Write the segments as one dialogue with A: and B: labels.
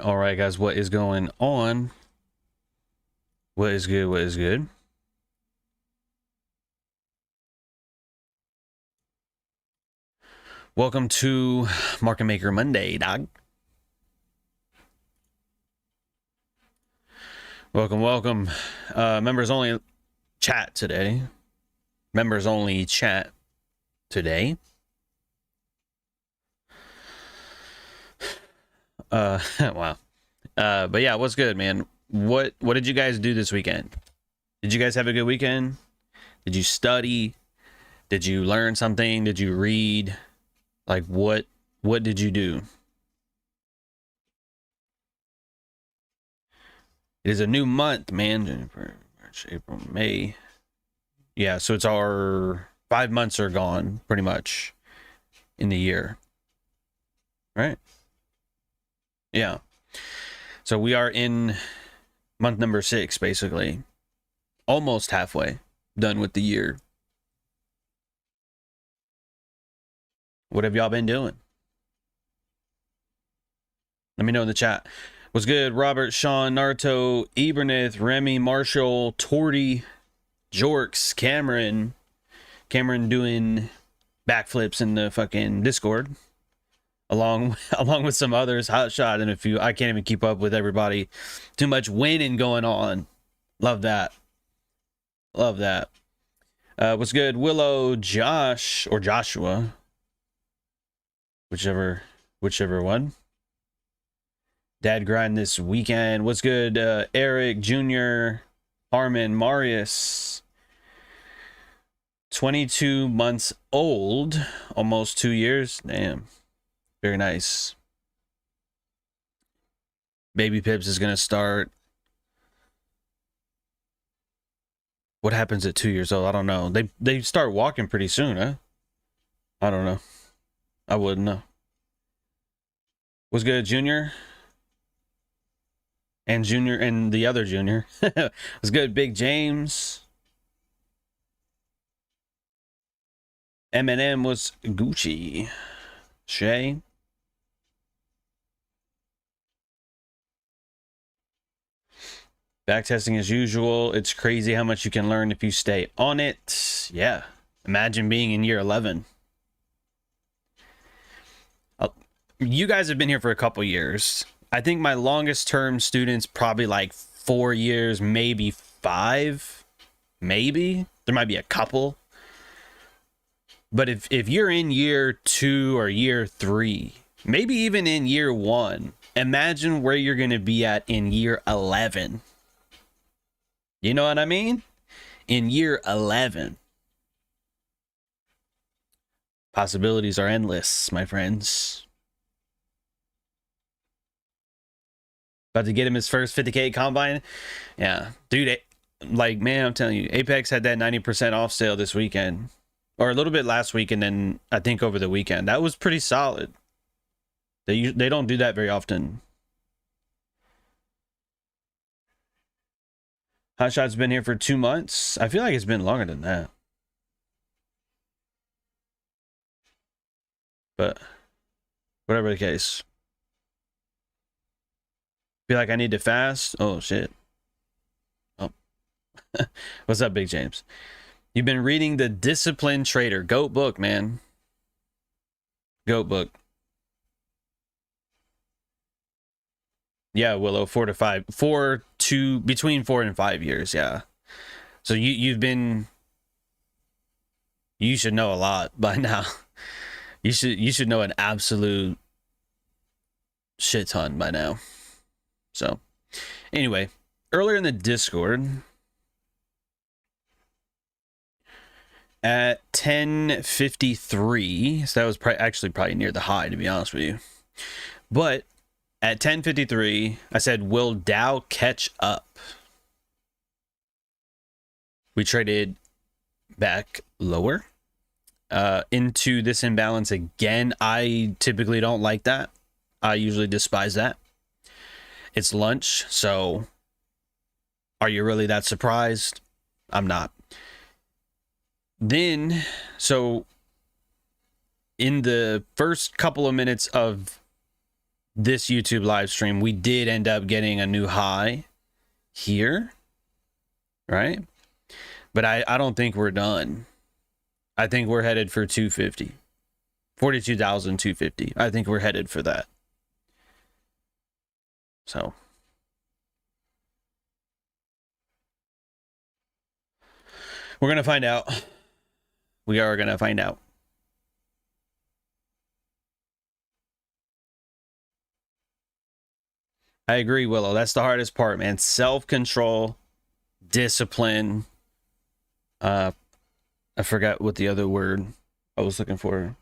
A: All right, guys, what is going on? What is good? What is good? Welcome to Market Maker Monday, dog. Welcome. Members only chat today. Members only chat today. Wow. But yeah, what's good, man? What did you guys do this weekend? Did you guys have a good weekend? Did you study? Did you learn something? Did you read? Like what did you do? It is a new month, man. January, March, April, May. Yeah, so it's our 5 months are gone pretty much in the year. Right? Yeah. So we are in month number 6, basically. Almost halfway done with the year. What have y'all been doing? Let me know in the chat. What's good? Robert, Sean, Naruto, Eberneth, Remy, Marshall, Torty, Jorks, Cameron. Cameron doing backflips in the fucking Discord. Along with some others, Hot Shot and a few. I can't even keep up with everybody. Too much winning going on. Love that. Love that. What's good? Willow, Josh, or Joshua. Whichever one. Dad grind this weekend. What's good? Eric, Junior, Harmon, Marius. 22 months old. Almost 2 years. Damn. Very nice. Baby Pips is going to start. What happens at 2 years old? I don't know. They start walking pretty soon, huh? I don't know. I wouldn't know. Was good, Junior? And Junior and the other Junior. Was good, Big James. Eminem was Gucci. Shay. Backtesting as usual. It's crazy how much you can learn if you stay on it. Yeah. Imagine being in year 11. You guys have been here for a couple years. I think my longest term students probably like 4 years, maybe 5. Maybe. There might be a couple. But if you're in year 2 or year 3, maybe even in year 1, imagine where you're going to be at in year 11. You know what I mean? In year 11. Possibilities are endless, my friends. About to get him his first 50K combine. Yeah. Dude, like, man, I'm telling you, Apex had that 90% off sale this weekend. Or a little bit last week, and then I think over the weekend. That was pretty solid. They don't do that very often. Hotshot's been here for 2 months. I feel like it's been longer than that. But whatever the case. Feel like I need to fast. Oh, shit. Oh. What's up, Big James? You've been reading The Disciplined Trader. GOAT book, man. GOAT book. Yeah, Willow, 4 to 5. Between 4 and 5 years, yeah. So you should know a lot by now. You should know an absolute shit ton by now. So, anyway, earlier in the Discord, at 10:53, so that was probably near the high, to be honest with you. But at 10:53, I said, will Dow catch up? We traded back lower into this imbalance again. I typically don't like that. I usually despise that. It's lunch, so are you really that surprised? I'm not. Then, so in the first couple of minutes of this YouTube live stream, we did end up getting a new high here, right? But I don't think we're done. I think we're headed for 250. 42,250. I think we're headed for that. So we're going to find out. We are going to find out. I agree, Willow. That's the hardest part, man. Self-control, discipline. I forgot what the other word I was looking for.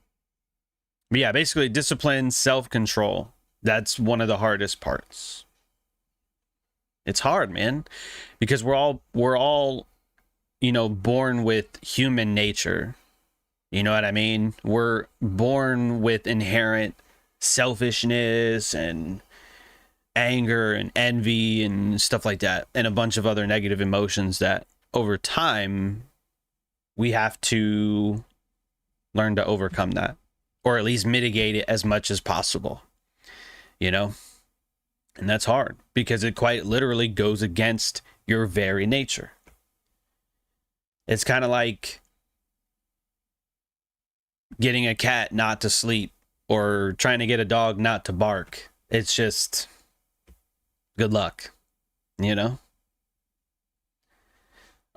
A: But yeah, basically discipline, self-control. That's one of the hardest parts. It's hard, man, because we're all, you know, born with human nature. You know what I mean? We're born with inherent selfishness and anger and envy and stuff like that, and a bunch of other negative emotions that over time we have to learn to overcome that, or at least mitigate it as much as possible, you know? And that's hard because it quite literally goes against your very nature. It's kind of like getting a cat not to sleep or trying to get a dog not to bark. It's just good luck, you know?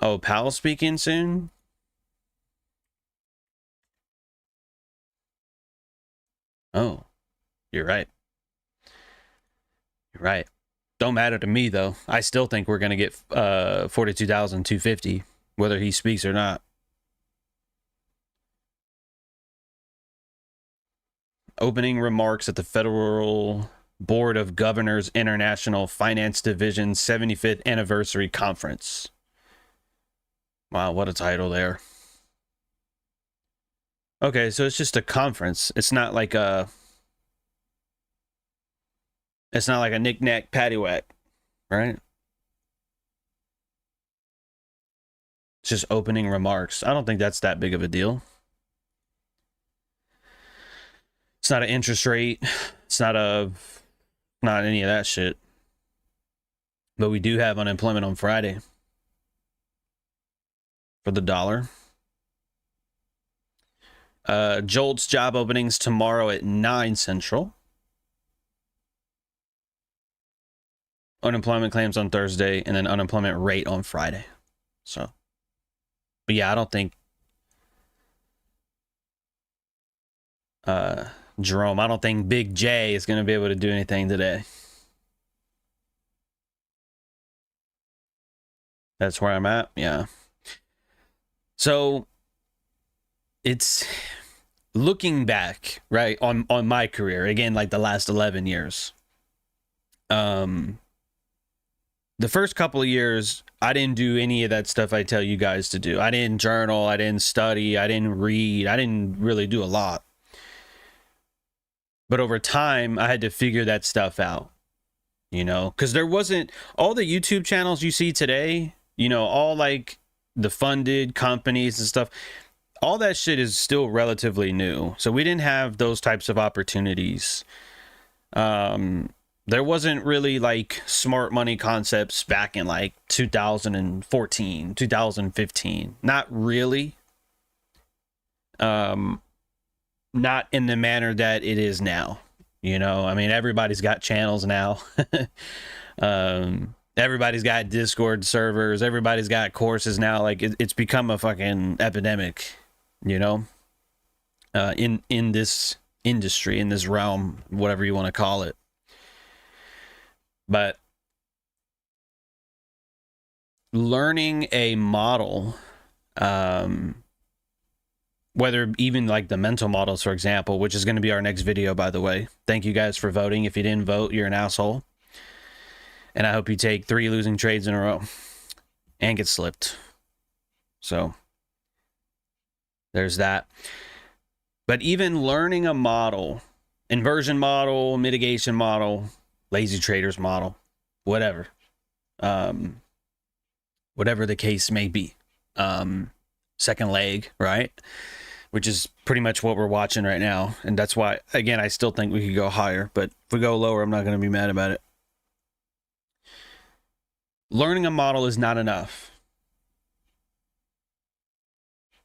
A: Oh, Powell speaking soon? Oh, you're right. You're right. Don't matter to me, though. I still think we're going to get 42,250, whether he speaks or not. Opening remarks at the Federal Board of Governors International Finance Division 75th Anniversary Conference. Wow, what a title there. Okay, so it's just a conference. It's not like a... It's not like a knick-knack paddywhack, right? It's just opening remarks. I don't think that's that big of a deal. It's not an interest rate. It's not any of that shit. But we do have unemployment on Friday for the dollar. Jolt's job openings tomorrow at 9 Central. Unemployment claims on Thursday, and then unemployment rate on Friday. So, but yeah, I don't think Jerome, I don't think Big J is going to be able to do anything today. That's where I'm at. Yeah. So it's looking back, right, on my career, again, like the last 11 years. The first couple of years, I didn't do any of that stuff I tell you guys to do. I didn't journal, I didn't study, I didn't read, I didn't really do a lot. But over time, I had to figure that stuff out, you know, because there wasn't all the YouTube channels you see today, you know, all like the funded companies and stuff. All that shit is still relatively new. So we didn't have those types of opportunities. There wasn't really like smart money concepts back in like 2014, 2015. Not really. Not in the manner that it is now. You know, I mean, everybody's got channels now. Everybody's got Discord servers. Everybody's got courses now. Like it's become a fucking epidemic, you know, in this industry, in this realm, whatever you want to call it. But learning a model, whether even like the mental models, for example, which is going to be our next video, by the way. Thank you guys for voting. If you didn't vote, you're an asshole. And I hope you take 3 losing trades in a row and get slipped. So there's that. But even learning a model, inversion model, mitigation model, lazy traders model, whatever, whatever the case may be, second leg, right? Which is pretty much what we're watching right now. And that's why, again, I still think we could go higher, but if we go lower, I'm not going to be mad about it. Learning a model is not enough.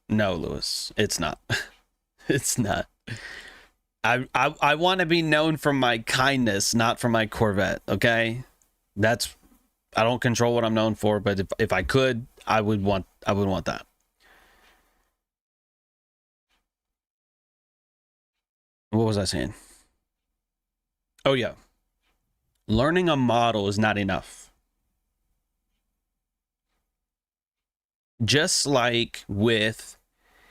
A: No, Lewis, it's not. It's not. I want to be known for my kindness, not for my Corvette, okay? I don't control what I'm known for, but if I could, I would want that. What was I saying? Oh yeah. Learning a model is not enough. Just like with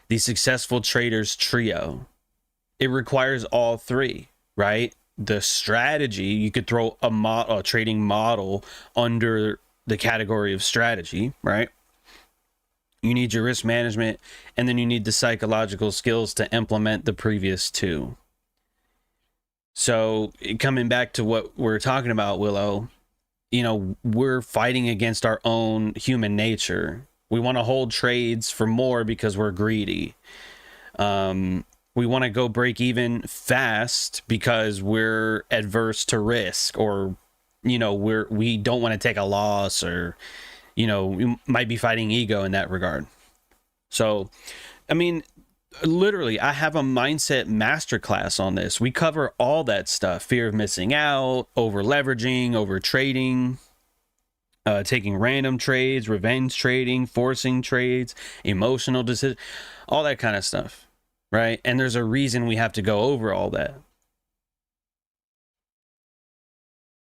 A: the successful traders trio, it requires all three, right? The strategy, you could throw a trading model under the category of strategy, right? You need your risk management, and then you need the psychological skills to implement the previous two. So coming back to what we're talking about, Willow, you know, we're fighting against our own human nature. We want to hold trades for more because we're greedy. We want to go break even fast because we're adverse to risk, or, you know, we don't want to take a loss, or, you know, we might be fighting ego in that regard. So, I mean, literally, I have a mindset masterclass on this. We cover all that stuff: fear of missing out, over leveraging, over trading, taking random trades, revenge trading, forcing trades, emotional decisions, all that kind of stuff. Right? And there's a reason we have to go over all that.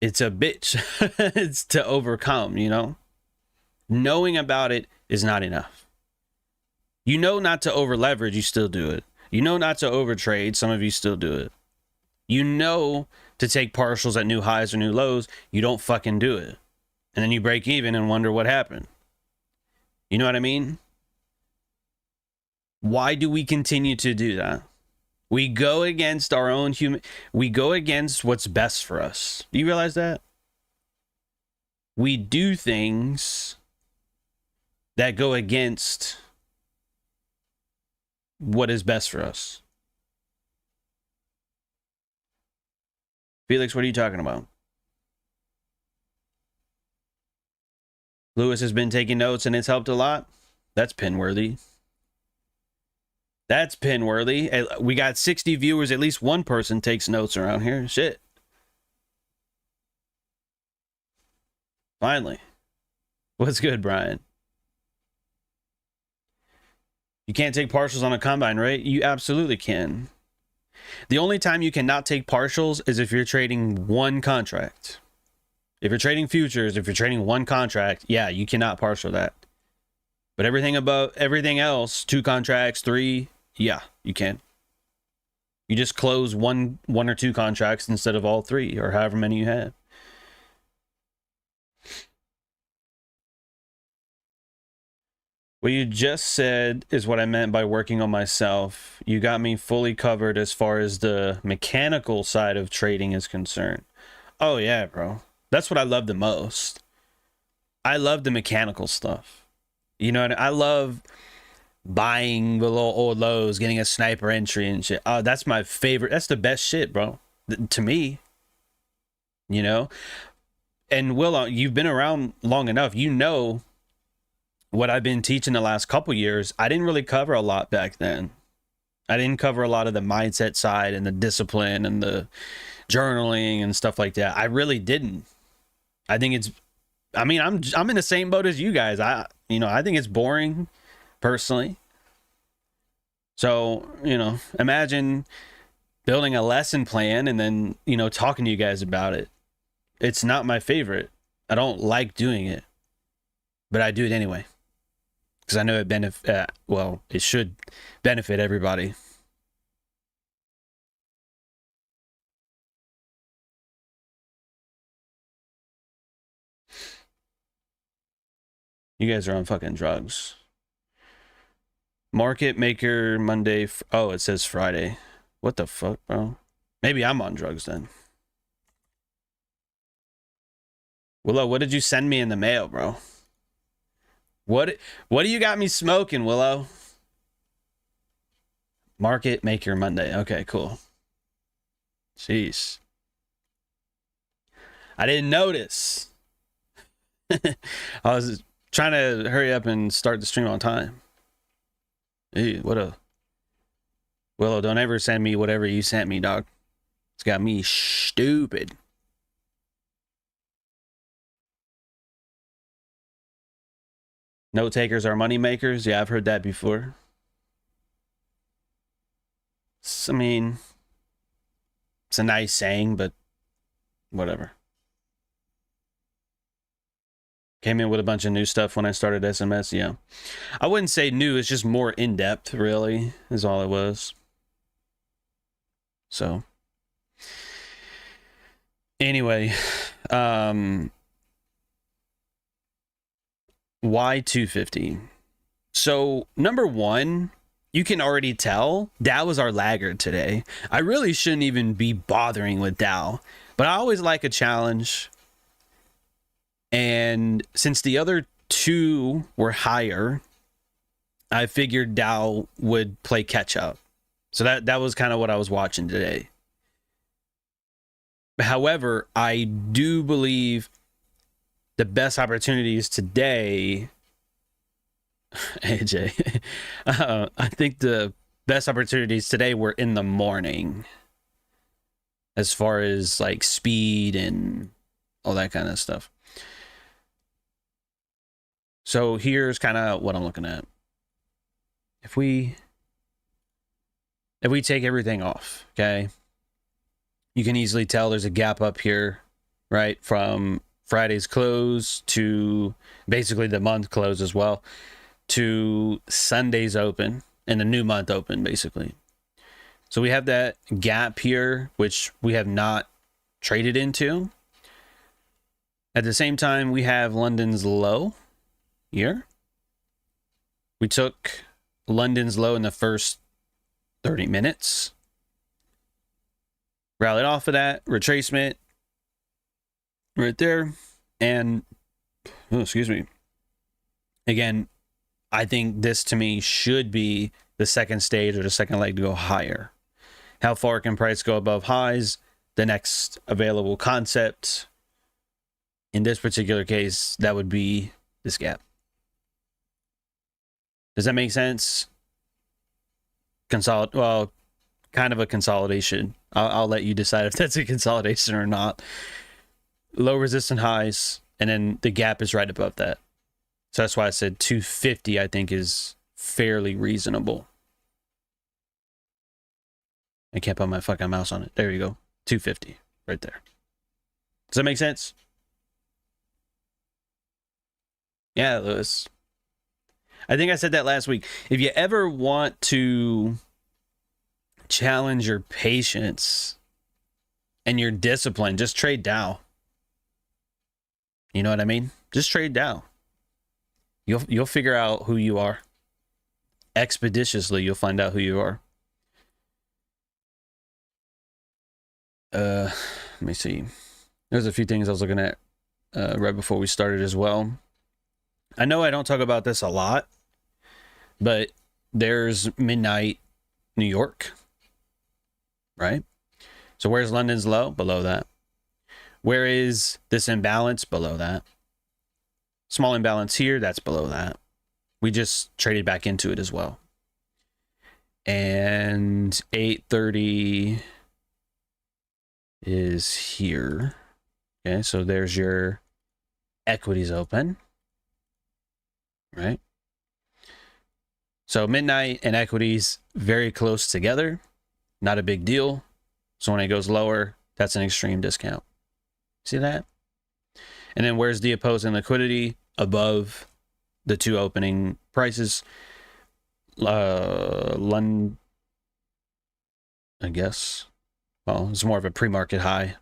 A: It's a bitch. It's to overcome, you know? Knowing about it is not enough. You know not to over leverage, you still do it. You know not to over trade, some of you still do it. You know to take partials at new highs or new lows, you don't fucking do it. And then you break even and wonder what happened. You know what I mean? Why do we continue to do that? We go against our own we go against what's best for us. Do you realize that? We do things that go against what is best for us. Felix, what are you talking about? Lewis has been taking notes and it's helped a lot. That's pin-worthy. That's pin-worthy. We got 60 viewers. At least one person takes notes around here. Shit. Finally. What's good, Brian? You can't take partials on a combine, right? You absolutely can. The only time you cannot take partials is if you're trading one contract. If you're trading futures, if you're trading one contract, yeah, you cannot partial that. But everything else, 2 contracts, 3, yeah, you can. You just close one or 2 contracts instead of all 3, or however many you have. What you just said is what I meant by working on myself. You got me fully covered as far as the mechanical side of trading is concerned. Oh yeah, bro. That's what I love the most. I love the mechanical stuff. You know what I love? Buying the little old lows, getting a sniper entry and shit. Oh, that's my favorite. That's the best shit, bro. To me. You know? And Will, you've been around long enough. You know what I've been teaching the last couple years. I didn't really cover a lot back then. I didn't cover a lot of the mindset side and the discipline and the journaling and stuff like that. I really didn't. I think it's, I mean, I'm in the same boat as you guys. I think it's boring personally. So, imagine building a lesson plan and then, talking to you guys about it. It's not my favorite. I don't like doing it, but I do it anyway. Because I know it should benefit everybody. You guys are on fucking drugs. Market Maker Monday. Oh, it says Friday. What the fuck, bro? Maybe I'm on drugs then. Willow, what did you send me in the mail, bro? What do you got me smoking, Willow? Market Maker Monday. Okay, cool. Jeez. I didn't notice. I was trying to hurry up and start the stream on time. Hey, Willow, don't ever send me whatever you sent me, dog. It's got me stupid. Note takers are money makers. Yeah, I've heard that before. I mean, it's a nice saying, but whatever. Came in with a bunch of new stuff when I started SMS. Yeah, I wouldn't say new. It's just more in depth. Really, is all it was. So, anyway, why 250? So number one, you can already tell Dow was our laggard today. I really shouldn't even be bothering with Dow, but I always like a challenge. And since the other 2 were higher, I figured Dow would play catch up. So that was kind of what I was watching today. However, I do believe the best opportunities today, AJ, I think the best opportunities today were in the morning, as far as like speed and all that kind of stuff. So here's kind of what I'm looking at. If we take everything off, okay, you can easily tell there's a gap up here, right, from Friday's close to basically the month close as well, to Sunday's open and the new month open, basically. So we have that gap here, which we have not traded into. At the same time, we have London's low here. We took London's low in the first 30 minutes, Rallied off of that retracement right there, and oh, excuse me. Again, I think this to me should be the second stage or the second leg to go higher. How far can price go above highs? The next available concept. In this particular case, that would be this gap. Does that make sense? Well, kind of a consolidation. I'll let you decide if that's a consolidation or not. Low resistant highs, and then the gap is right above that. So that's why I said 250, I think, is fairly reasonable. I can't put my fucking mouse on it. There you go. 250 right there. Does that make sense? Yeah, Lewis. I think I said that last week. If you ever want to challenge your patience and your discipline, just trade Dow. You know what I mean? Just trade Dow. You'll figure out who you are. Expeditiously, you'll find out who you are. Let me see. There's a few things I was looking at right before we started as well. I know I don't talk about this a lot, but there's midnight New York, right? So where's London's low? Below that. Where is this imbalance? Below that. Small imbalance here, that's below that. We just traded back into it as well. And 830 is here. Okay, so there's your equities open. Right? So midnight and equities very close together. Not a big deal. So when it goes lower, that's an extreme discount. See that? And then where's the opposing liquidity? Above the two opening prices. London, I guess. Well, it's more of a pre-market high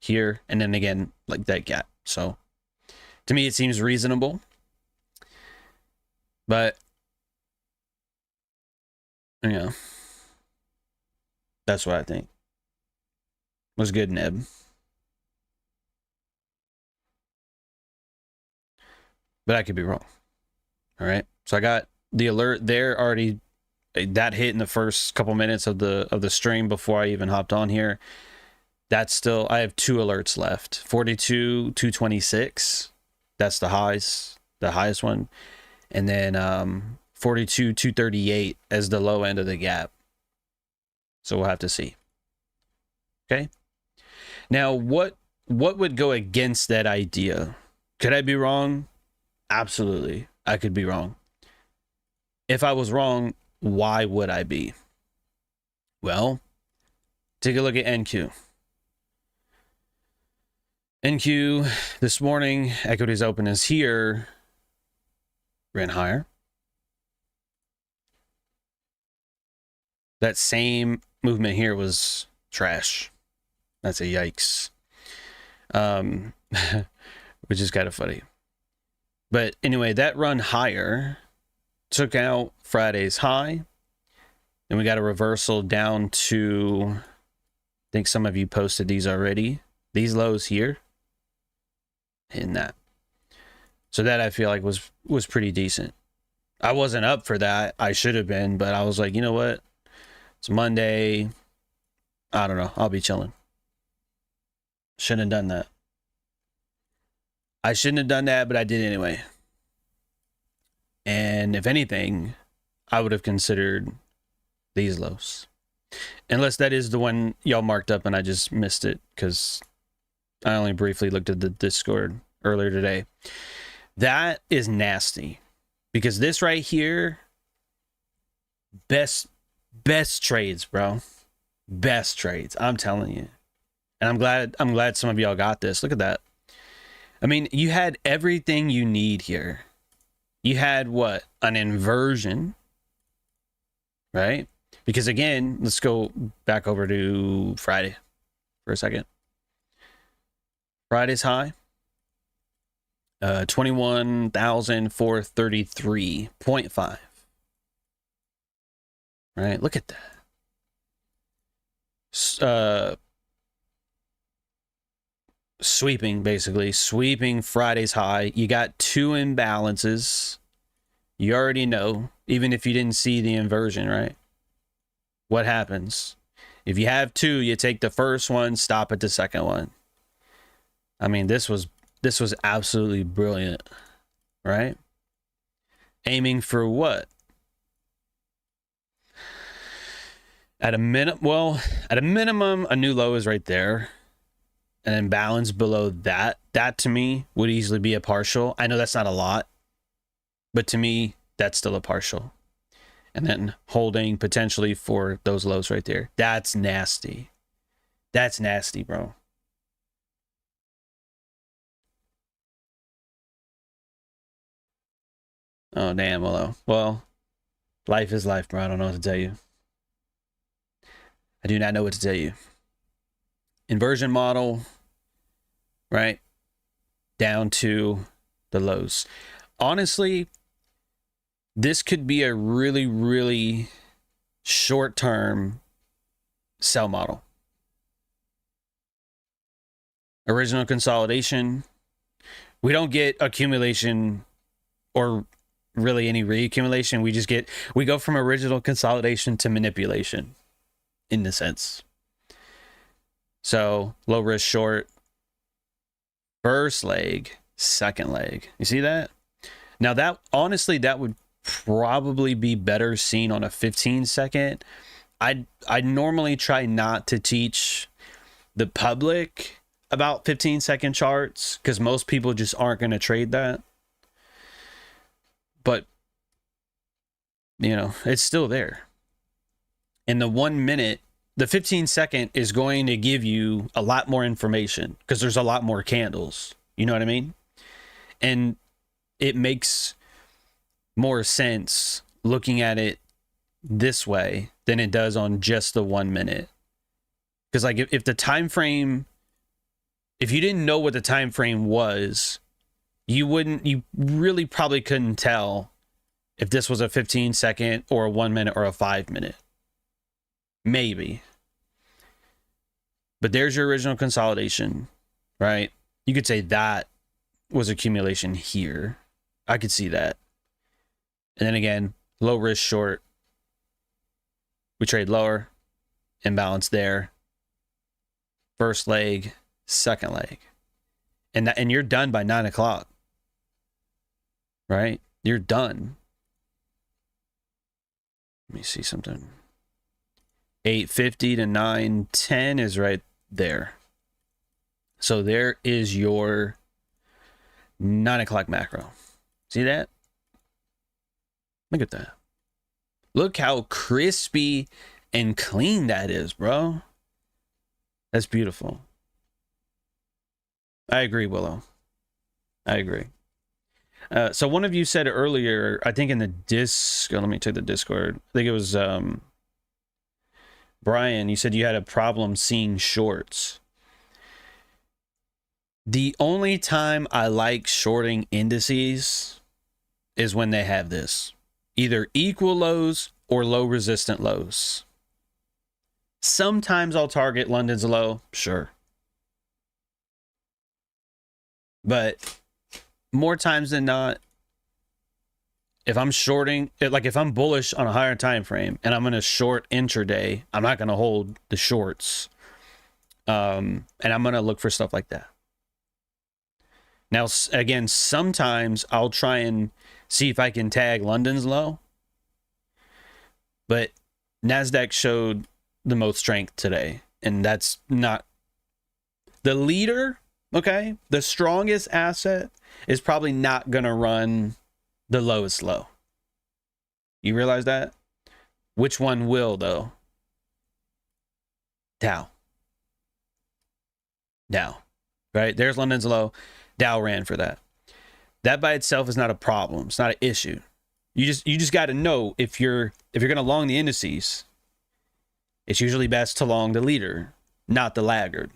A: here. And then again, like that gap. So to me, it seems reasonable. But, you know, that's what I think. Was good, Neb. But I could be wrong. All right. So I got the alert there already. That hit in the first couple minutes of the stream before I even hopped on here. That's still, I have two alerts left. 42, 226. That's the highest one. And then 42, 238 as the low end of the gap. So we'll have to see. Okay. Now, what would go against that idea? Could I be wrong? Absolutely. I could be wrong. If I was wrong, why would I be? Well, take a look at NQ. NQ this morning, equities open is here. Ran higher. That same movement here was trash. That's a yikes. Which is kind of funny. But anyway, that run higher took out Friday's high. Then we got a reversal down to, I think some of you posted these already. These lows here. Hitting that. So that I feel like was pretty decent. I wasn't up for that. I should have been, but I was like, you know what? It's Monday. I don't know. I'll be chilling. Shouldn't have done that. I shouldn't have done that, but I did anyway. And if anything, I would have considered these lows. Unless that is the one y'all marked up and I just missed it because I only briefly looked at the Discord earlier today. That is nasty because this right here, best trades, bro. Best trades. I'm telling you. And I'm glad some of y'all got this. Look at that. I mean, you had everything you need here. You had what? An inversion, right? Because again, let's go back over to Friday for a second. Friday's high, 21,433.5. Right? Look at that. sweeping, basically sweeping Friday's high. You got two imbalances. You already know, even if you didn't see the inversion, right? What happens? If you have two, you take the first one, stop at the second one. I mean, this was absolutely brilliant, right? Aiming for what? At a minimum, a new low is right there. An imbalance below that. That to me would easily be a partial. I know that's not a lot, but to me, that's still a partial. And then holding potentially for those lows right there. That's nasty. That's nasty, bro. Oh, damn, well, life is life, bro. I don't know what to tell you. I do not know what to tell you. Inversion model, right? Down to the lows. Honestly, this could be a really, really short-term sell model. Original consolidation. We don't get accumulation or really any reaccumulation. We go from original consolidation to manipulation in the sense. So low risk short, first leg, second leg. You see that? Now that honestly, that would probably be better seen on a 15-second. I normally try not to teach the public about 15-second charts because most people just aren't going to trade that. But you know, it's still there. And the 1 minute, the 15-second is going to give you a lot more information because there's a lot more candles. You know what I mean? And it makes more sense looking at it this way than it does on just the 1 minute. Because like if the time frame, if you didn't know what the time frame was, you really probably couldn't tell if this was a 15-second or a 1 minute or a 5 minute. Maybe. But there's your original consolidation, right? You could say that was accumulation here. I could see that. And then again, low risk short. We trade lower, imbalance there. First leg, second leg. And you're done by 9 o'clock. Right? You're done. Let me see something. 8:50 to 9:10 is right there. So there is your 9 o'clock macro. See that? Look at that. Look how crispy and clean that is, bro. That's beautiful. I agree, Willow. I agree. So one of you said earlier, I think in the let me check the Discord. I think it was Brian. You said you had a problem seeing shorts. The only time I like shorting indices is when they have this. Either equal lows or low resistant lows. Sometimes I'll target London's low, sure. But more times than not, if I'm shorting, like if I'm bullish on a higher time frame and I'm going to short intraday, I'm not going to hold the shorts. And I'm going to look for stuff like that. Now, again, sometimes I'll try and see if I can tag London's low. But Nasdaq showed the most strength today. And that's not the leader. Okay. The strongest asset is probably not going to run the lowest low. You realize that? Which one will, though? Dow. Dow. Right? There's London's low. Dow ran for that. That by itself is not a problem. It's not an issue. You just got to know if you're going to long the indices, it's usually best to long the leader, not the laggard.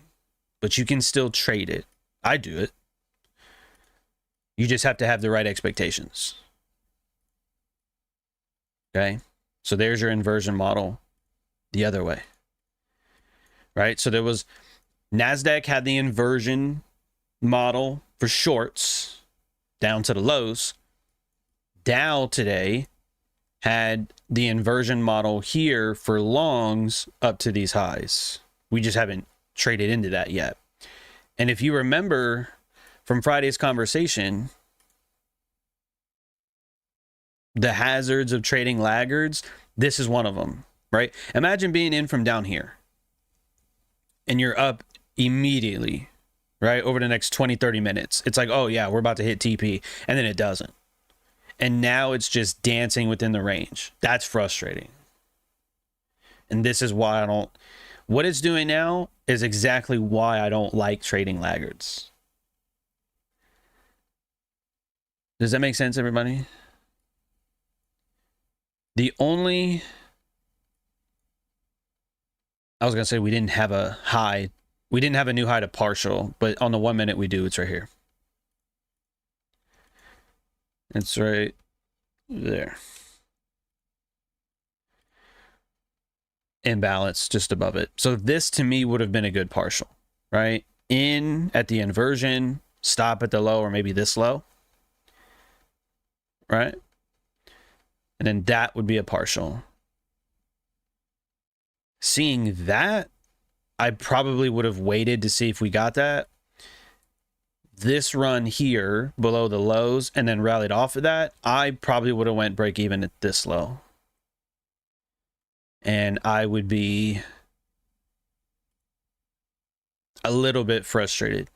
A: But you can still trade it. I do it. You just have to have the right expectations. Okay? So there's your inversion model the other way. Right? So there was Nasdaq had the inversion model for shorts down to the lows. Dow today had the inversion model here for longs up to these highs. We just haven't traded into that yet. And if you remember from Friday's conversation, the hazards of trading laggards, this is one of them, right? Imagine being in from down here and you're up immediately, right? Over the next 20, 30 minutes. It's like, oh yeah, we're about to hit TP, and then it doesn't. And now it's just dancing within the range. That's frustrating. And this is why I don't, what it's doing now is exactly why I don't like trading laggards. Does that make sense, everybody? The only, I was going to say we didn't have a high. We didn't have a new high to partial, but on the 1 minute we do. It's right here. It's right there. Imbalance just above it. So this to me would have been a good partial, right? In at the inversion, stop at the low, or maybe this low, right? And then that would be a partial. Seeing that, I probably would have waited to see if we got that. This run here below the lows and then rallied off of that, I probably would have went break even at this low. And I would be a little bit frustrated,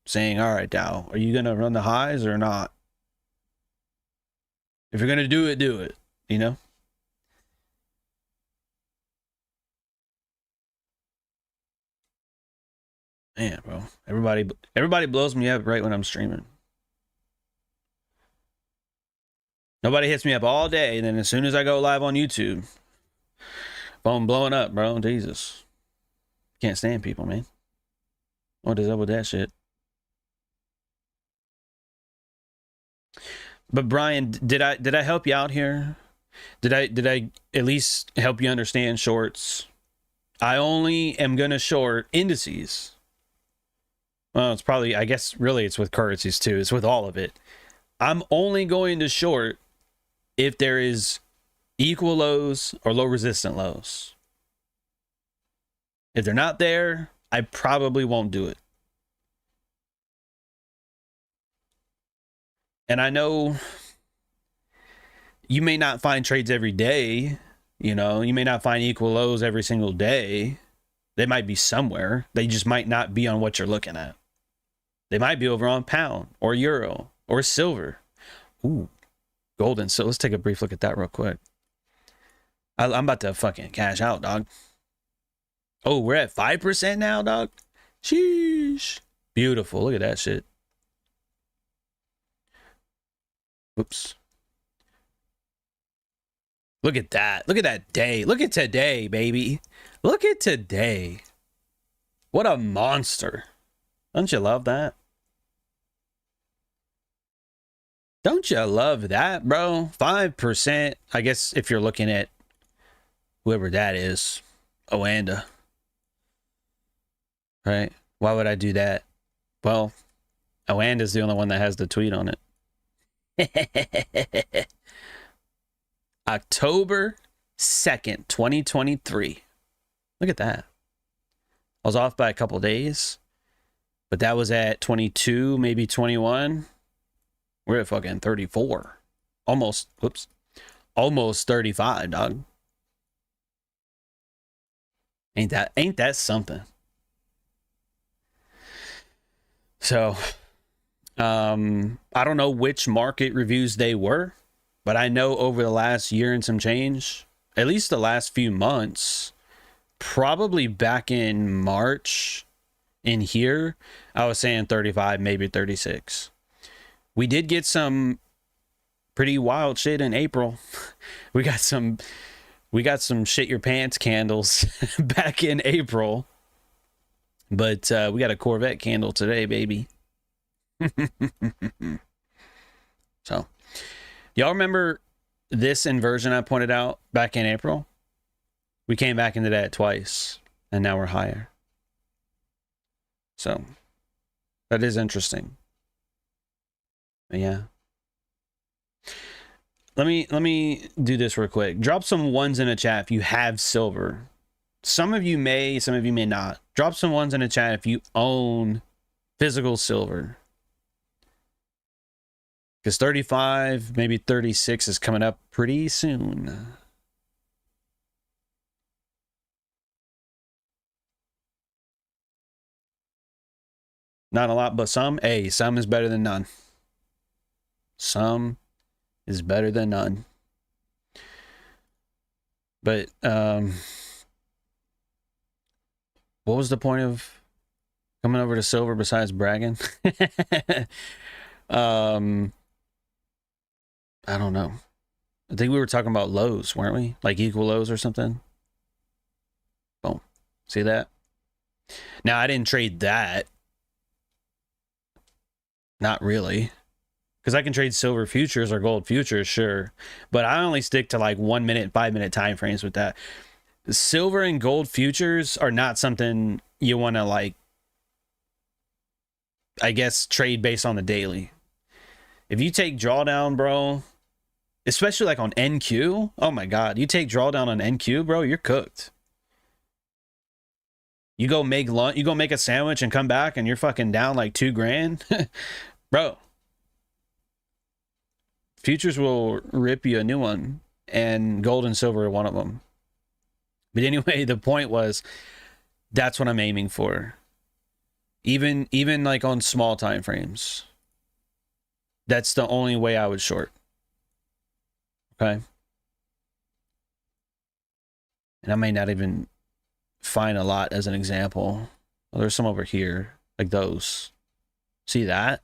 A: saying, all right, Dow, are you going to run the highs or not? If you're going to do it, you know? Man, bro, everybody blows me up right when I'm streaming. Nobody hits me up all day, and then as soon as I go live on YouTube, phone blowing up, bro. Jesus, can't stand people, man. What is up with that shit? But Brian, did I help you out here? Did I at least help you understand shorts? I only am gonna short indices. Well, it's probably, I guess, really it's with currencies too. It's with all of it. I'm only going to short if there is equal lows or low resistant lows. If they're not there, I probably won't do it. And I know you may not find trades every day. You know, you may not find equal lows every single day. They might be somewhere. They just might not be on what you're looking at. They might be over on pound or euro or silver. Ooh, gold and silver. Let's take a brief look at that real quick. I'm about to fucking cash out, dog. Oh, we're at 5% now, dog. Sheesh. Beautiful. Look at that shit. Oops. Look at that. Look at that day. Look at today, baby. Look at today. What a monster. Don't you love that? Don't you love that, bro? 5%. I guess if you're looking at whoever that is, Oanda. Right? Why would I do that? Well, Oanda's the only one that has the tweet on it. October 2nd, 2023. Look at that. I was off by a couple days, but that was at 22, maybe 21. We're at fucking 34. Almost, whoops. Almost 35, dog. Ain't that something? So, I don't know which market reviews they were, but I know over the last year and some change, at least the last few months, probably back in March in here, I was saying 35, maybe 36. We did get some pretty wild shit in April. We got some shit your pants candles back in April. But we got a Corvette candle today, baby. So, y'all remember this inversion I pointed out back in April? We came back into that twice, and now we're higher. So, That is interesting. But yeah. Let me do this real quick. Drop some ones in the chat if you have silver. Some of you may, some of you may not. Drop some ones in the chat if you own physical silver. Because 35, maybe 36 is coming up pretty soon. Not a lot, but some. Hey, some is better than none. Some is better than none. But what was the point of coming over to silver besides bragging? I don't know. I think we were talking about lows, weren't we? Like equal lows or something. Boom. See that? Now, I didn't trade that. Not really. Because I can trade silver futures or gold futures, sure. But I only stick to like 1 minute, 5 minute time frames with that. Silver and gold futures are not something you want to, like, I guess, trade based on the daily. If you take drawdown, bro, especially like on NQ, oh my God, you take drawdown on NQ, bro, you're cooked. You go make lunch, you go make a sandwich and come back and you're fucking down like $2 grand. Bro, futures will rip you a new one, and gold and silver are one of them. But anyway, the point was, that's what I'm aiming for. Even like on small time frames. That's the only way I would short. Okay. And I may not even find a lot as an example. Well, there's some over here, like those. See that?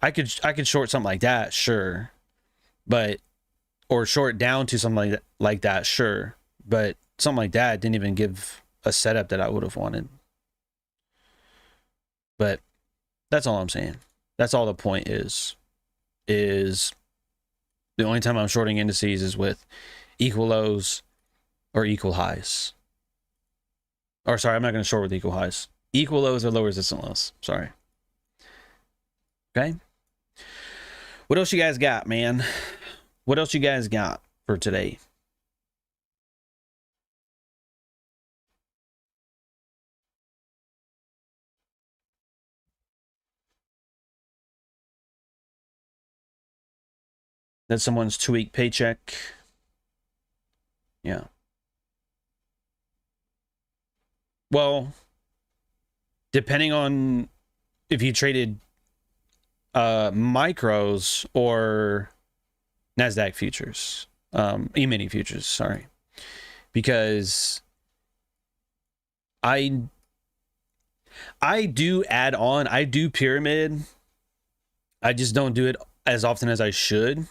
A: I could short something like that, sure. But, or short down to something like that, sure. But something like that didn't even give a setup that I would have wanted. But that's all I'm saying. That's all the point is the only time I'm shorting indices is with equal lows or equal highs. Or sorry, I'm not going to short with equal highs. Equal lows or low resistant lows. Sorry. Okay. What else you guys got, man? What else you guys got for today? That's someone's 2-week paycheck. Yeah. Well, depending on if you traded micros or Nasdaq futures, E-mini futures, sorry. Because I do add on, I do pyramid. I just don't do it as often as I should.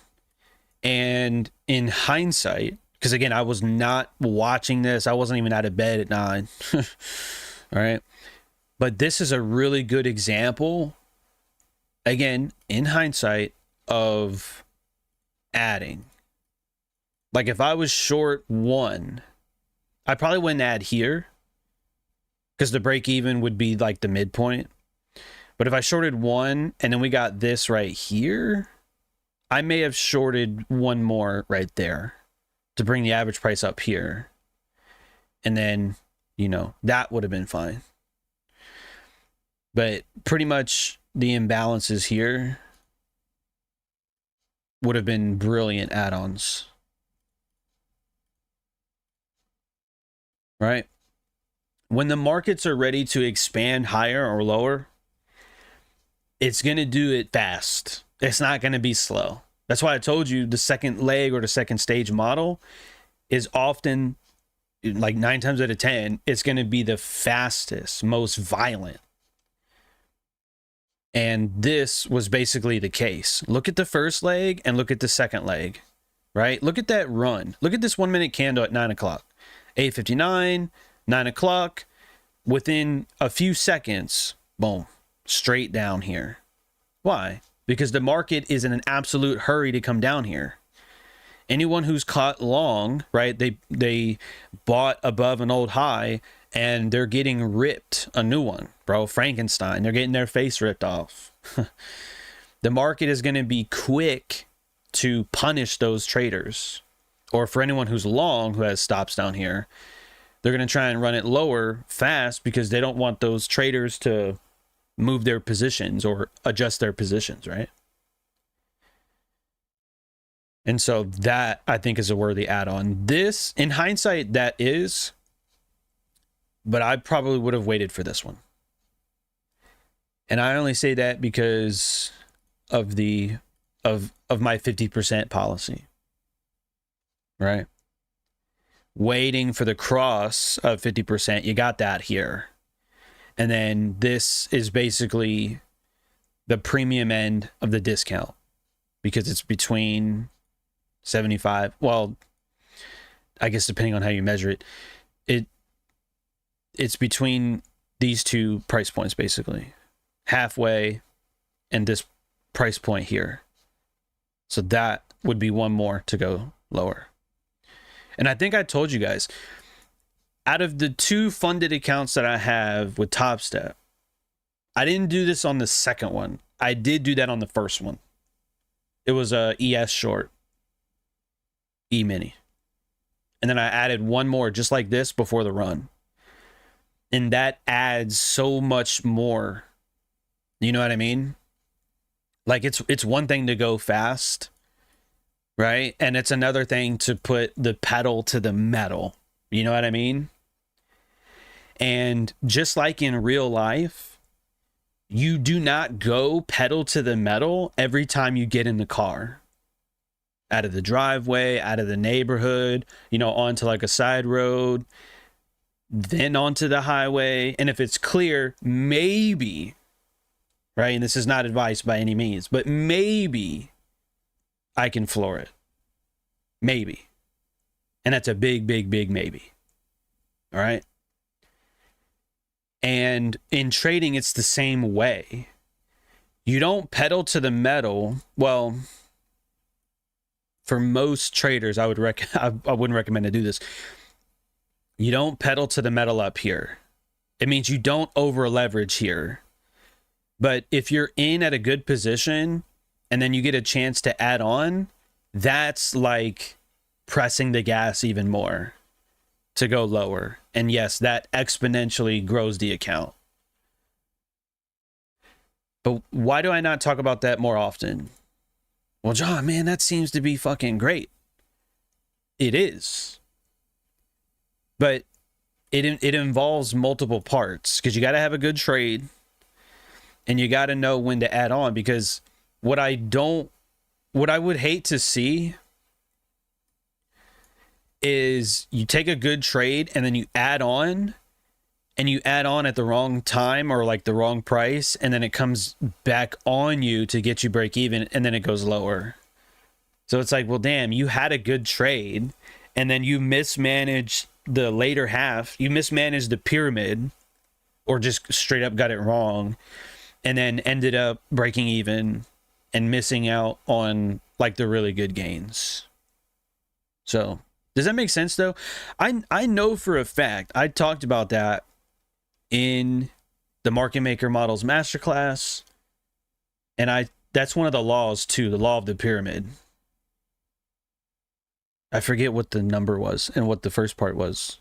A: And in hindsight, because again, I was not watching this. I wasn't even out of bed at 9. All right. But this is a really good example, again, in hindsight, of adding. Like if I was short 1, I probably wouldn't add here because the break even would be like the midpoint. But if I shorted 1 and then we got this right here, I may have shorted 1 more right there to bring the average price up here. And then, you know, that would have been fine. But pretty much the imbalances here would have been brilliant add-ons. Right? When the markets are ready to expand higher or lower, it's going to do it fast. It's not going to be slow. That's why I told you the second leg or the second stage model is often, like 9 times out of 10, it's going to be the fastest, most violent. And this was basically the case. Look at the first leg and look at the second leg, right? Look at that run. Look at this 1 minute candle at 9 o'clock. 8:59, 9 o'clock. Within a few seconds, boom, straight down here. Why? Because the market is in an absolute hurry to come down here. Anyone who's caught long, right? They bought above an old high and they're getting ripped a new one, bro. Frankenstein, they're getting their face ripped off. The market is going to be quick to punish those traders, or for anyone who's long who has stops down here, they're going to try and run it lower fast because they don't want those traders to move their positions or adjust their positions, right? And so that, I think, is a worthy add-on. This, in hindsight, that is, but I probably would have waited for this one. And I only say that because of the of my 50% policy, right? Waiting for the cross of 50%, you got that here. And then this is basically the premium end of the discount because it's between 75, well, I guess depending on how you measure it, it's between these two price points, basically halfway and this price point here. So that would be one more to go lower. And I think I told you guys, out of the 2 funded accounts that I have with Top Step, I didn't do this on the second one. I did do that on the first one. It was a ES short, E-mini. And then I added one more just like this before the run. And that adds so much more. You know what I mean? Like it's one thing to go fast, right? And it's another thing to put the pedal to the metal. You know what I mean? And just like in real life, you do not go pedal to the metal every time you get in the car. Out of the driveway, out of the neighborhood, you know, onto like a side road, then onto the highway. And if it's clear, maybe, right? And this is not advice by any means, but maybe I can floor it. Maybe. And that's a big, big, big maybe. All right. And in trading, it's the same way. You don't pedal to the metal. Well, for most traders, I wouldn't recommend to do this. You don't pedal to the metal up here. It means you don't over leverage here. But if you're in at a good position and then you get a chance to add on, that's like pressing the gas even more to go lower. And yes, that exponentially grows the account. But why do I not talk about that more often? Well, John, man, that seems to be fucking great. It is. But it involves multiple parts because you got to have a good trade and you got to know when to add on, because what I would hate to see is you take a good trade and then you add on, and you add on at the wrong time or like the wrong price, and then it comes back on you to get you break even, and then it goes lower. So it's like, well, damn, you had a good trade and then you mismanaged the later half, you mismanaged the pyramid, or just straight up got it wrong, and then ended up breaking even and missing out on like the really good gains. So does that make sense though? I know for a fact, I talked about that in the Market Maker Models Masterclass, and that's one of the laws too, the law of the pyramid. I forget what the number was and what the first part was,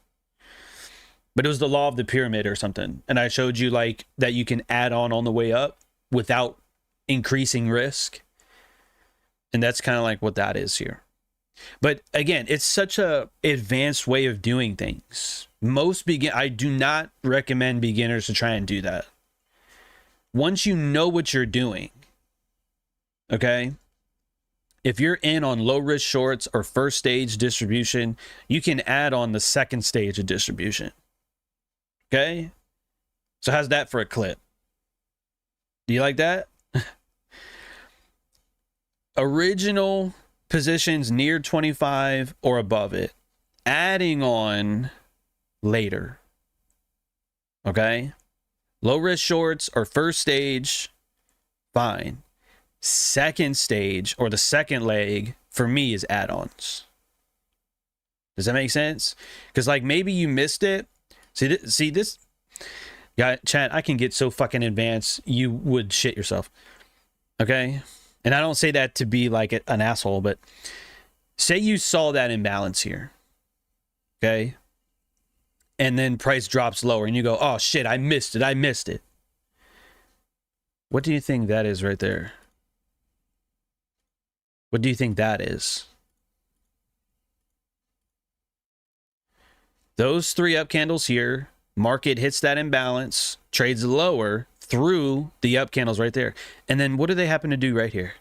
A: but it was the law of the pyramid or something. And I showed you like that you can add on the way up without increasing risk. And that's kind of like what that is here. But again, it's such a advanced way of doing things. I do not recommend beginners to try and do that. Once you know what you're doing, okay? If you're in on low risk shorts or first stage distribution, you can add on the second stage of distribution. Okay? So how's that for a clip? Do you like that? Original positions near 25 or above it, adding on later. Okay? Low risk shorts or first stage, fine. Second stage or the second leg for me is add-ons. Does that make sense? Because like maybe you missed it, See this? Yeah, chat, I can get so fucking advanced, you would shit yourself. Okay? And I don't say that to be like an asshole, but say you saw that imbalance here. Okay? And then price drops lower and you go, oh shit, I missed it. What do you think that is right there? What do you think that is? Those 3 up candles here, market hits that imbalance, trades lower through the up candles right there. And then what do they happen to do right here?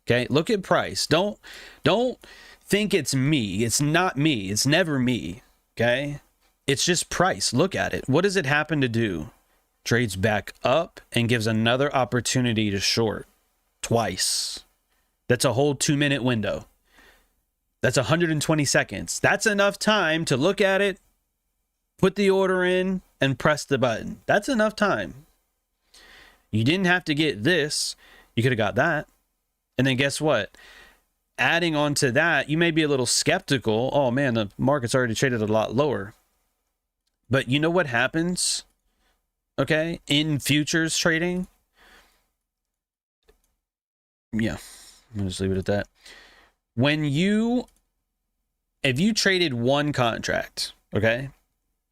A: Okay, look at price. Don't think it's me. It's not me. It's never me. Okay? It's just price. Look at it. What does it happen to do? Trades back up and gives another opportunity to short twice. That's a whole 2-minute window. That's 120 seconds. That's enough time to look at it, put the order in, and press the button. That's enough time. You didn't have to get this. You could have got that. And then guess what? Adding on to that, you may be a little skeptical. Oh man, the market's already traded a lot lower. But you know what happens? Okay, in futures trading. Yeah, I'm gonna just leave it at that. If you traded one contract, okay,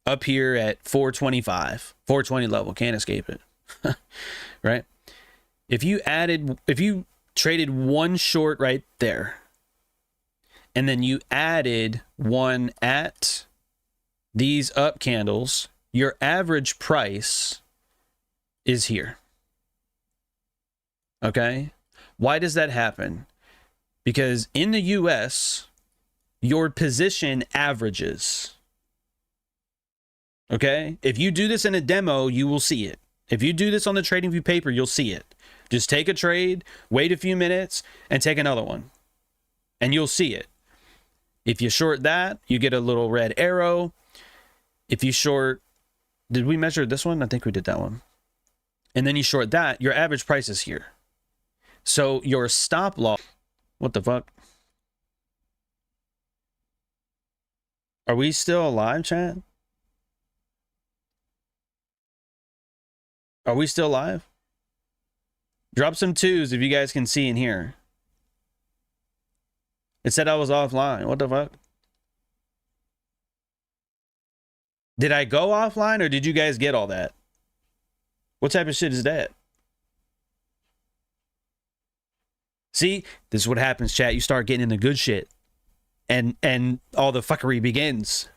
A: up here at 425, 420 level, can't escape it, right? If you traded one short right there, and then you added one at these up candles, your average price is here. Okay? Why does that happen? Because in the US, your position averages. Okay? If you do this in a demo, you will see it. If you do this on the TradingView paper, you'll see it. Just take a trade, wait a few minutes, and take another one. And you'll see it. If you short that, you get a little red arrow. If you short, did we measure this one? I think we did that one. And then you short that, your average price is here. So your stop loss, what the fuck? Are we still alive, chat? Are we still live? Drop some 2s if you guys can see in here. It said I was offline. What the fuck? Did I go offline or did you guys get all that? What type of shit is that? See, this is what happens, chat. You start getting into good shit. And all the fuckery begins.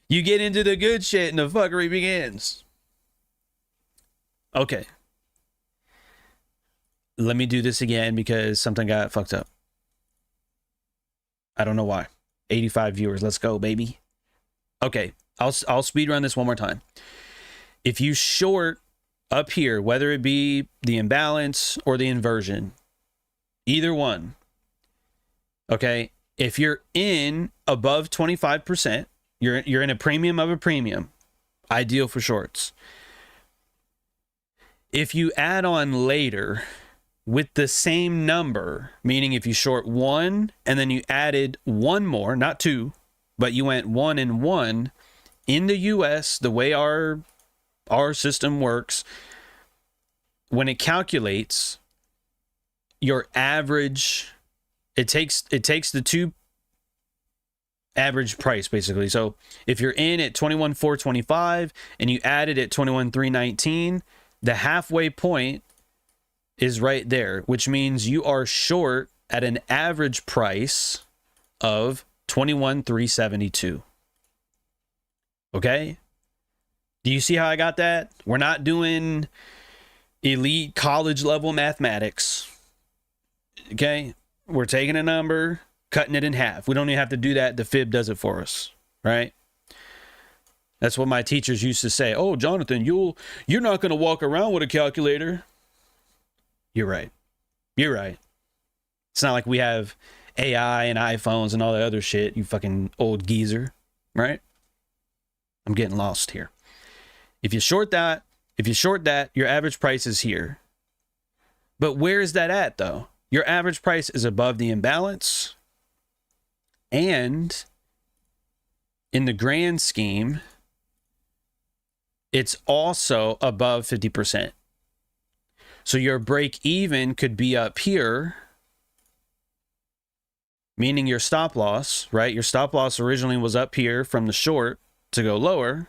A: You get into the good shit and the fuckery begins. Okay. Let me do this again because something got fucked up. I don't know why. 85 viewers. Let's go, baby. Okay. I'll speed run this one more time. If you short up here, whether it be the imbalance or the inversion, either one. Okay. If you're in above 25%, you're in a premium of a premium. Ideal for shorts. If you add on later with the same number, meaning if you short 1 and then you added 1 more, not 2, but you went 1 and 1, in the US, the way our system works, when it calculates your average, it takes the 2 average price basically. So if you're in at 21,425 and you added at 21,319, the halfway point is right there, which means you are short at an average price of 21,372. Okay? Do you see how I got that? We're not doing elite college level mathematics. Okay? We're taking a number, cutting it in half. We don't even have to do that. The fib does it for us, right? That's what my teachers used to say. Oh, Jonathan, you're not going to walk around with a calculator. You're right. You're right. It's not like we have AI and iPhones and all that other shit, you fucking old geezer, right? I'm getting lost here. If you short that, your average price is here. But where is that at, though? Your average price is above the imbalance and in the grand scheme, it's also above 50%. So your break even could be up here, meaning your stop loss, right? Your stop loss originally was up here from the short to go lower,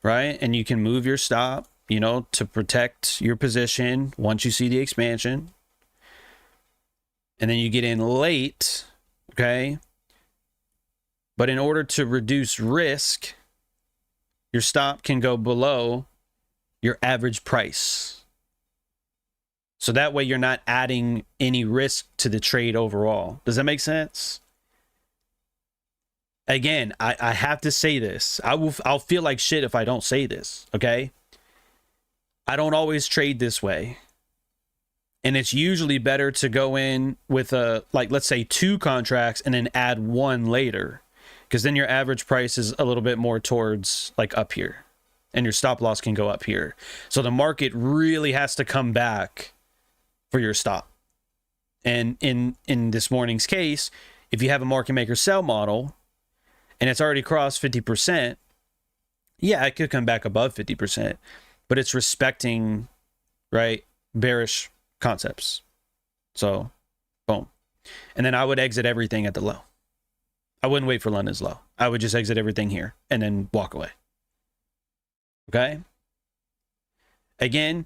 A: right? And you can move your stop, you know, to protect your position once you see the expansion. And then you get in late, okay? But in order to reduce risk, your stop can go below your average price. So that way you're not adding any risk to the trade overall. Does that make sense? Again, I have to say this. I'll feel like shit if I don't say this, okay? I don't always trade this way. And it's usually better to go in with like, let's say 2 contracts and then add 1 later. Because then your average price is a little bit more towards like up here. And your stop loss can go up here. So the market really has to come back for your stop. And in this morning's case, if you have a market maker sell model and it's already crossed 50%, yeah, it could come back above 50%, but it's respecting, right, bearish concepts. So boom. And then I would exit everything at the low. I wouldn't wait for London's low. I would just exit everything here and then walk away. Okay? Again,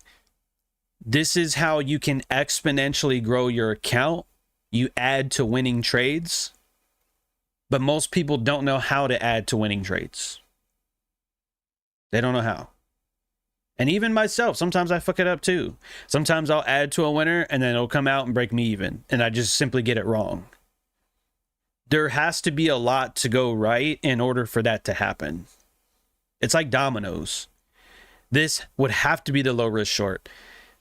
A: this is how you can exponentially grow your account. You add to winning trades, but most people don't know how to add to winning trades. They don't know how. And even myself, sometimes I fuck it up too. Sometimes I'll add to a winner and then it'll come out and break me even, and I just simply get it wrong. There has to be a lot to go right in order for that to happen. It's like dominoes. This would have to be the low risk short.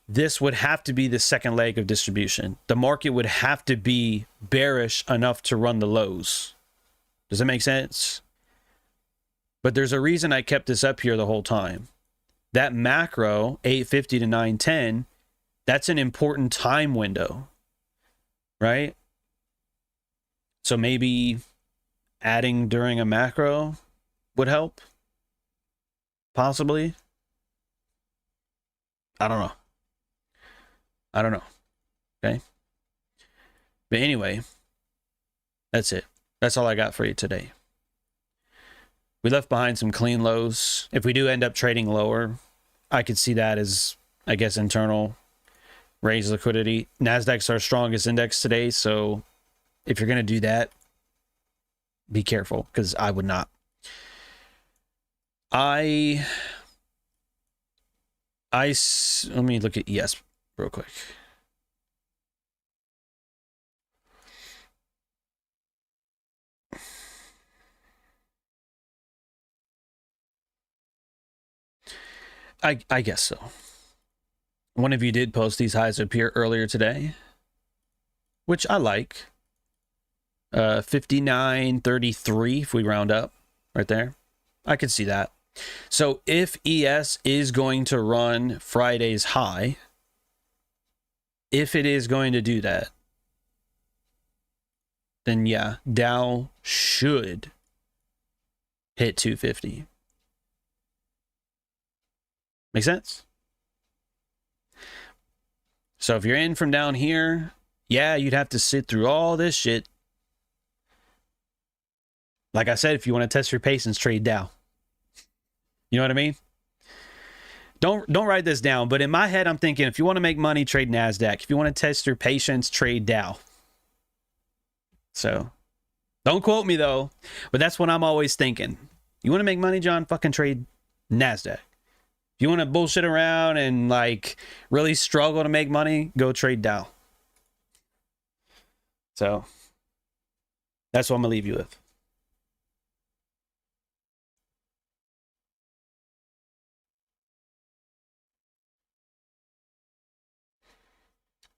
A: This would have to be the second leg of distribution. The market would have to be bearish enough to run the lows. Does that make sense? But there's a reason I kept this up here the whole time. That macro, 850 to 910, that's an important time window, right? So maybe adding during a macro would help. Possibly. I don't know. Okay. But anyway, that's it. That's all I got for you today. We left behind some clean lows. If we do end up trading lower, I could see that as, I guess, internal raise liquidity. Nasdaq's our strongest index today, so if you're going to do that, be careful, because I would not. Let me look at ES real quick. I guess so. One of you did post these highs up here earlier today, which I like. 59.33 if we round up right there. I could see that. So if ES is going to run Friday's high, if it is going to do that, then yeah, Dow should hit 250. Make sense? So if you're in from down here, yeah, you'd have to sit through all this shit. Like I said, if you want to test your patience, trade Dow. You know what I mean? Don't write this down, but in my head, I'm thinking, if you want to make money, trade Nasdaq. If you want to test your patience, trade Dow. So, don't quote me though, but that's what I'm always thinking. You want to make money, John? Fucking trade Nasdaq. If you want to bullshit around and like really struggle to make money, go trade Dow. So, that's what I'm gonna leave you with.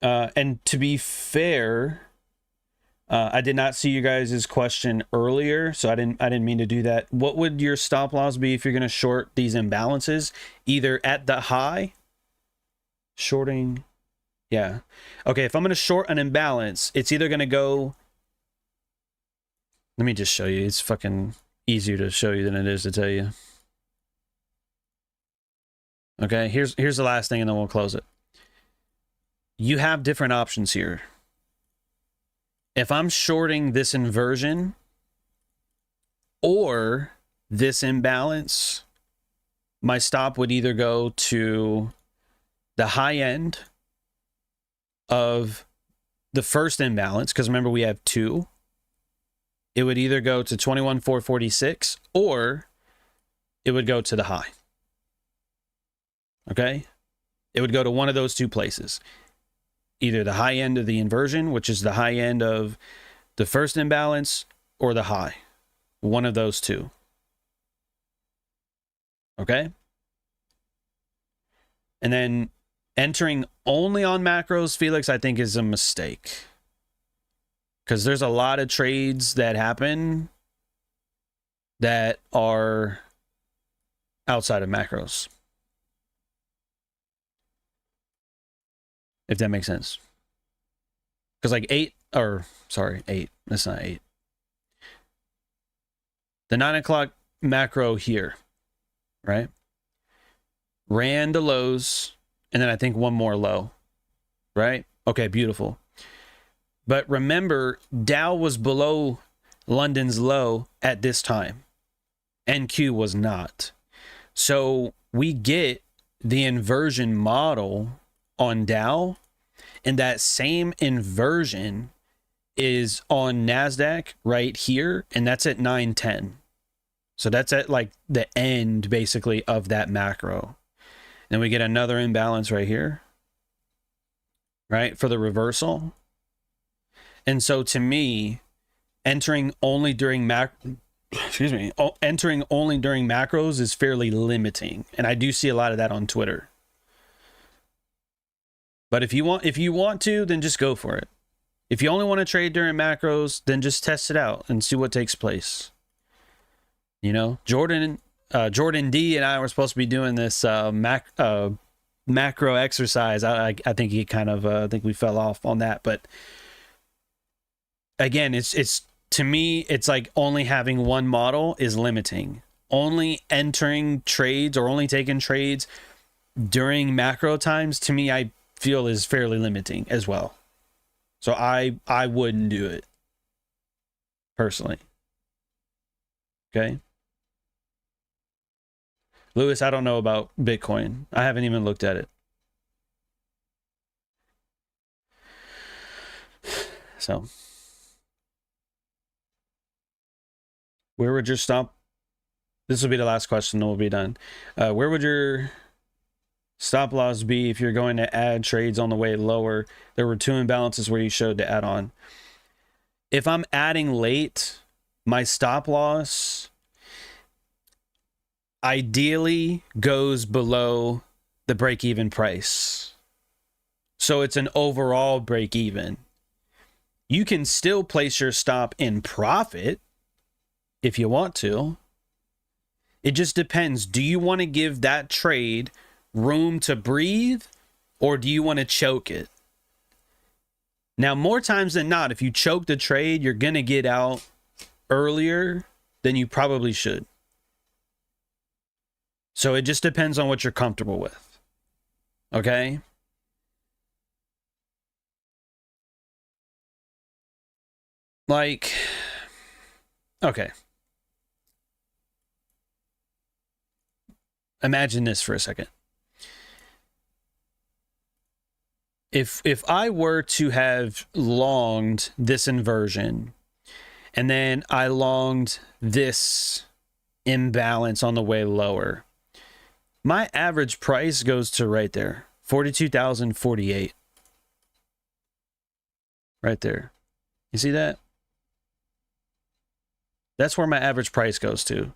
A: And to be fair, I did not see you guys' question earlier, so I didn't mean to do that. What would your stop loss be if you're going to short these imbalances? Either at the high, shorting, yeah. Okay, if I'm going to short an imbalance, it's either going to go, let me just show you, it's fucking easier to show you than it is to tell you. Okay, here's the last thing and then we'll close it. You have different options here. If I'm shorting this inversion or this imbalance, my stop would either go to the high end of the first imbalance, because remember we have two. It would either go to 21,446 or it would go to the high. Okay? It would go to one of those two places. Either the high end of the inversion, which is the high end of the first imbalance, or the high. One of those two. Okay? And then entering only on macros, Felix, I think is a mistake. Because there's a lot of trades that happen that are outside of macros. If that makes sense. Because like 8, that's not 8. The 9 o'clock macro here, right? Ran the lows, and then I think one more low, right? Okay, beautiful. But remember, Dow was below London's low at this time. NQ was not. So we get the inversion model on Dow, and that same inversion is on Nasdaq right here, and that's at 910. So that's at like the end basically of that macro. Then we get another imbalance right here, right, for the reversal. And so to me, entering only during entering only during macros is fairly limiting, and I do see a lot of that on Twitter. But if you want to, then just go for it. If you only want to trade during macros, then just test it out and see what takes place. You know, Jordan D and I were supposed to be doing this macro exercise. I think he kind of I think we fell off on that, but again, it's to me, it's like only having one model is limiting. Only entering trades or only taking trades during macro times, to me, I feel is fairly limiting as well. So I wouldn't do it personally. Okay. Lewis, I don't know about Bitcoin. I haven't even looked at it. So where would your stop? This will be the last question, then we'll be done. Where would your stop loss be if you're going to add trades on the way lower? There were two imbalances where you showed to add on. If I'm adding late, my stop loss ideally goes below the break-even price. So it's an overall break-even. You can still place your stop in profit if you want to. It just depends. Do you want to give that trade room to breathe, or do you want to choke it? Now, more times than not, if you choke the trade, you're going to get out earlier than you probably should. So it just depends on what you're comfortable with. Okay? Like, okay. Imagine this for a second. If I were to have longed this inversion, and then I longed this imbalance on the way lower, my average price goes to right there, 42,048. Right there. You see that? That's where my average price goes to.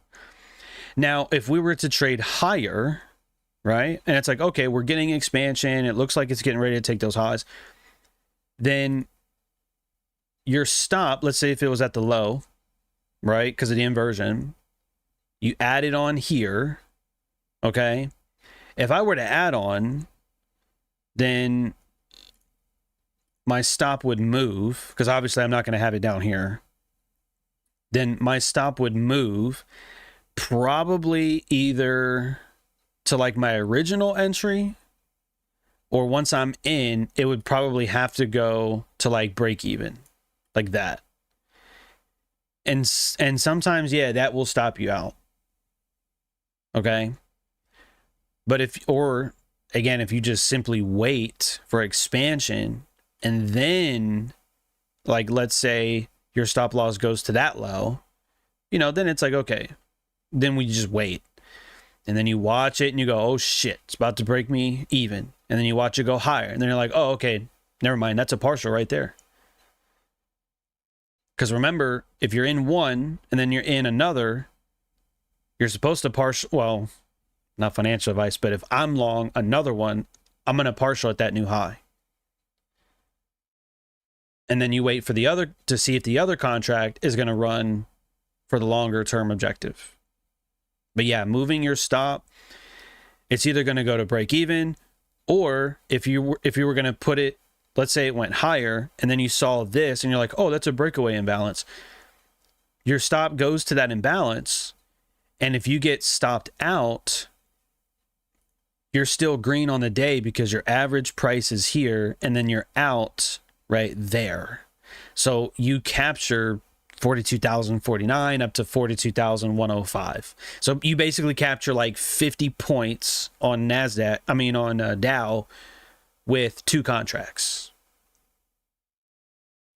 A: Now, if we were to trade higher, right? And it's like, okay, we're getting expansion. It looks like it's getting ready to take those highs. Then your stop, let's say if it was at the low, right? Because of the inversion, you add it on here, okay? If I were to add on, then my stop would move, because obviously I'm not going to have it down here. then my stop would move probably either to like my original entry, or once I'm in, it would probably have to go to like break even, like that. And sometimes, yeah, that will stop you out. Okay. But if you just simply wait for expansion, and then like, let's say your stop loss goes to that low, then it's like, okay, then we just wait. And then you watch it and you go, oh shit, it's about to break me even. And then you watch it go higher. And then you're like, oh, okay, never mind. That's a partial right there. Because remember, if you're in one and then you're in another, you're supposed to partial, well, not financial advice, but if I'm long another one, I'm going to partial at that new high. And then you wait for the other to see if the other contract is going to run for the longer term objective. But yeah, moving your stop, it's either going to go to break even, or if you were going to put it, let's say it went higher and then you saw this and you're like, oh, that's a breakaway imbalance. Your stop goes to that imbalance. And if you get stopped out, you're still green on the day because your average price is here and then you're out right there. So you capture 42,049 up to 42,105. So you basically capture like 50 points on Nasdaq, on Dow with 2 contracts.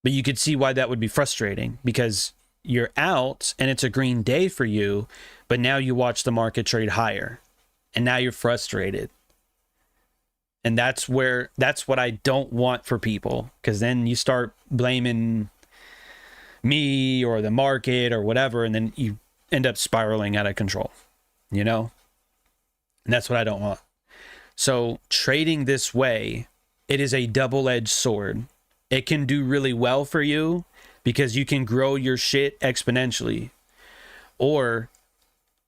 A: But you could see why that would be frustrating, because you're out and it's a green day for you, but now you watch the market trade higher and now you're frustrated. And that's what I don't want for people, because then you start blaming me or the market or whatever, and then you end up spiraling out of control, and that's what I don't want. So trading this way, it is a double-edged sword. It can do really well for you because you can grow your shit exponentially, or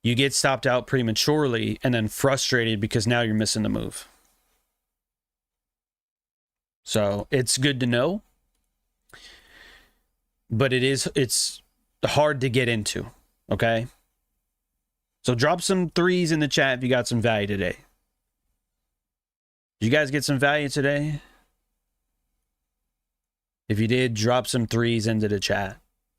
A: you get stopped out prematurely and then frustrated because now you're missing the move. So it's good to know, but it's hard to get into. Okay. So drop some 3s in the chat if you got some value today. Did you guys get some value today? If you did, drop some 3s into the chat.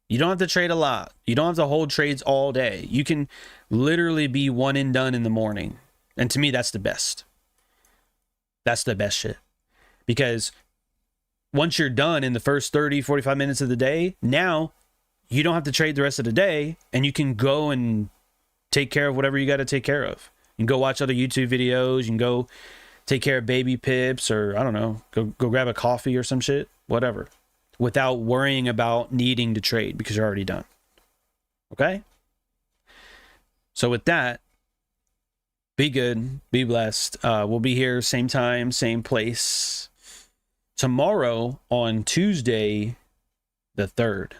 A: You don't have to trade a lot. You don't have to hold trades all day. You can literally be one and done in the morning. And to me, that's the best. That's the best shit. Because once you're done in the first 30, 45 minutes of the day, now you don't have to trade the rest of the day, and you can go and take care of whatever you got to take care of. You can go watch other YouTube videos. You can go take care of baby pips, or I don't know, go grab a coffee or some shit, whatever, without worrying about needing to trade because you're already done. Okay? So with that, be good, be blessed. We'll be here same time, same place tomorrow on Tuesday the 3rd.